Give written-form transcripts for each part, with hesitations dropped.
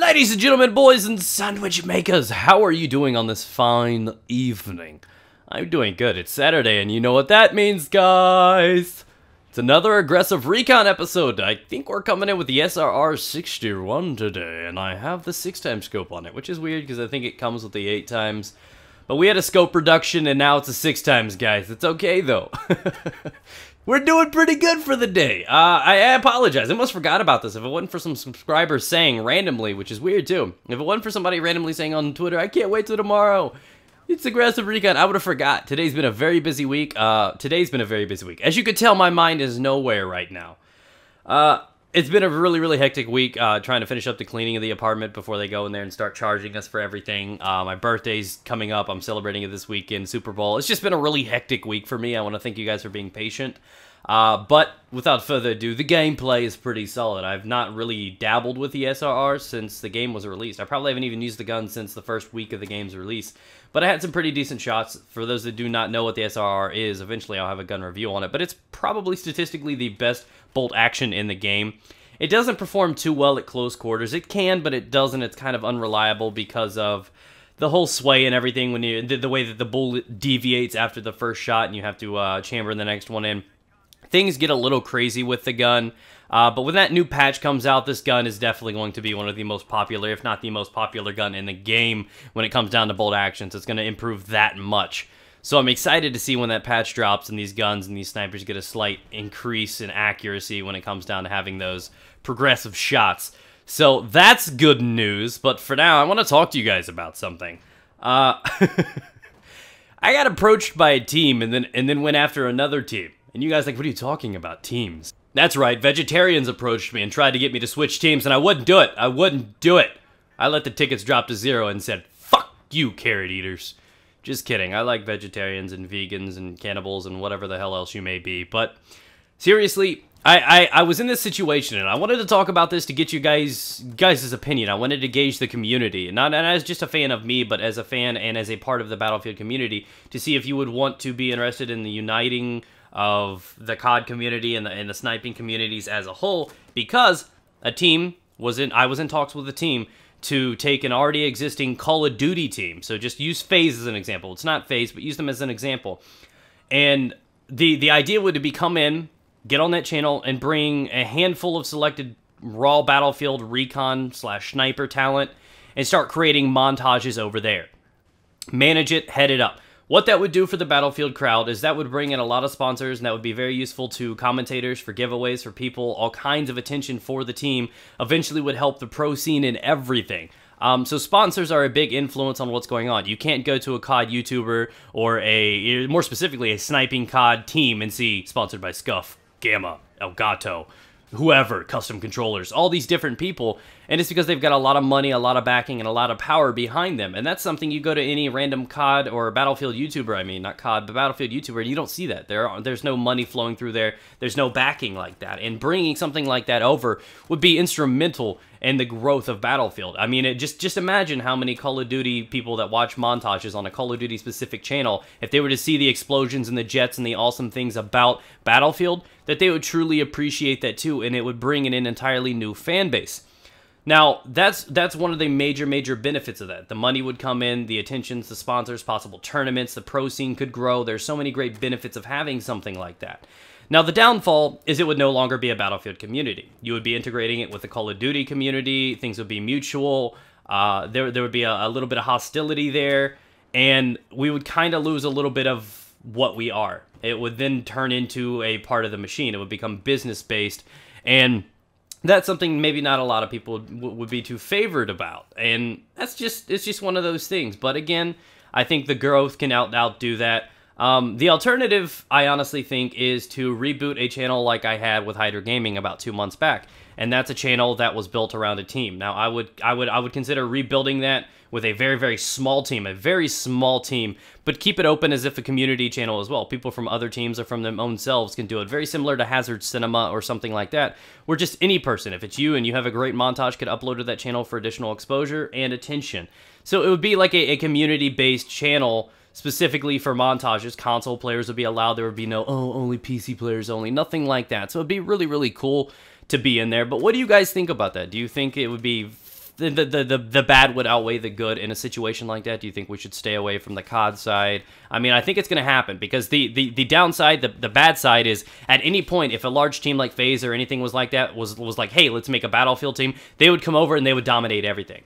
Ladies and gentlemen, boys and sandwich makers, how are you doing on this fine evening? I'm doing good. It's Saturday, and you know what that means, guys. It's another aggressive Recon episode. I think we're coming in with the SRR-61 today, and I have the 6x scope on it, which is weird because I think it comes with the 8x. But we had a scope reduction, and now it's a 6x, guys. It's okay, though. We're doing pretty good for the day. I apologize. I almost forgot about this. If it wasn't for some subscribers saying randomly, which is weird too. If it wasn't for somebody randomly saying on Twitter, I can't wait till tomorrow. It's aggressive Recon. I would have forgot. Today's been a very busy week. As you could tell, my mind is nowhere right now. It's been a really hectic week trying to finish up the cleaning of the apartment before they go in there and start charging us for everything. My birthday's coming up. I'm celebrating it this weekend, Super Bowl. It's just been a really hectic week for me. I want to thank you guys for being patient. But without further ado, the gameplay is pretty solid. I've not really dabbled with the SRR since the game was released. I probably haven't even used the gun since the first week of the game's release. But I had some pretty decent shots. For those that do not know what the SRR is, eventually I'll have a gun review on it. But it's probably statistically the best bolt action in the game. It doesn't perform too well at close quarters. It can, but it doesn't. It's kind of unreliable because of the whole sway and everything. When the way that the bullet deviates after the first shot and you have to chamber the next one in. Things get a little crazy with the gun, but when that new patch comes out, this gun is definitely going to be one of the most popular, if not the most popular gun in the game when it comes down to bolt actions. It's going to improve that much. So I'm excited to see when that patch drops and these guns and these snipers get a slight increase in accuracy when it comes down to having those progressive shots. So that's good news, but for now, I want to talk to you guys about something. I got approached by a team and then went after another team. And you guys like, what are you talking about, teams? That's right, vegetarians approached me and tried to get me to switch teams, and I wouldn't do it. I wouldn't do it. I let the tickets drop to 0 and said, fuck you, carrot eaters. Just kidding. I like vegetarians and vegans and cannibals and whatever the hell else you may be. But seriously, I was in this situation, and I wanted to talk about this to get you guys' opinion. I wanted to gauge the community, not as just a fan of me, but as a fan and as a part of the Battlefield community, to see if you would want to be interested in the uniting of the COD community and the sniping communities as a whole, because I was in talks with a team to take an already existing Call of Duty team. So just use FaZe as an example. It's not FaZe, but use them as an example. And the idea would be come in, get on that channel, and bring a handful of selected raw Battlefield Recon / sniper talent and start creating montages over there. Manage it, head it up. What that would do for the Battlefield crowd is that would bring in a lot of sponsors, and that would be very useful to commentators, for giveaways, for people, all kinds of attention for the team. Eventually would help the pro scene and everything. So sponsors are a big influence on what's going on. You can't go to a COD YouTuber or more specifically, a sniping COD team and see sponsored by Scuff, Gamma, Elgato, whoever, custom controllers, all these different people, and it's because they've got a lot of money, a lot of backing, and a lot of power behind them, and that's something you go to any random COD or Battlefield YouTuber, I mean, not COD, but Battlefield YouTuber, and you don't see that. There's no money flowing through there, there's no backing like that, and bringing something like that over would be instrumental in the growth of Battlefield. I mean, just imagine how many Call of Duty people that watch montages on a Call of Duty specific channel, if they were to see the explosions and the jets and the awesome things about Battlefield, that they would truly appreciate that too, and it would bring in an entirely new fan base. Now, that's one of the major benefits of that. The money would come in, the attentions, the sponsors, possible tournaments, the pro scene could grow. There's so many great benefits of having something like that. Now, the downfall is it would no longer be a Battlefield community. You would be integrating it with the Call of Duty community. Things would be mutual. There would be a little bit of hostility there, and we would kind of lose a little bit of what we are. It would then turn into a part of the machine. It would become business-based, and that's something maybe not a lot of people would be too favored about, and it's just one of those things. But again, I think the growth can outdo that. The alternative, I honestly think, is to reboot a channel like I had with Hydra Gaming about 2 months back, and that's a channel that was built around a team. Now, I would consider rebuilding that with a very small team, but keep it open as if a community channel as well. People from other teams or from their own selves can do it. Very similar to Hazard Cinema or something like that, where just any person, if it's you and you have a great montage, could upload to that channel for additional exposure and attention. So it would be like a community-based channel specifically for montages. Console players would be allowed. There would be no, only PC players only, nothing like that. So it'd be really cool to be in there. But what do you guys think about that? Do you think it would be the bad would outweigh the good in a situation like that? Do you think we should stay away from the COD side? I mean, I think it's going to happen because the downside, the bad side is at any point, if a large team like FaZe or anything was like that, was like, hey, let's make a Battlefield team, they would come over and they would dominate everything.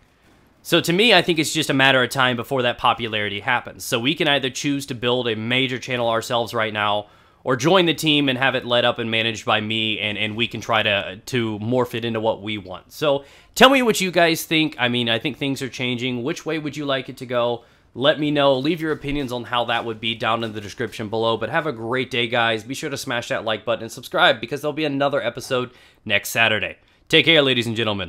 So to me, I think it's just a matter of time before that popularity happens. So we can either choose to build a major channel ourselves right now, or join the team and have it led up and managed by me, and we can try to morph it into what we want. So tell me what you guys think. I mean, I think things are changing. Which way would you like it to go? Let me know. Leave your opinions on how that would be down in the description below. But have a great day, guys. Be sure to smash that like button and subscribe because there'll be another episode next Saturday. Take care, ladies and gentlemen.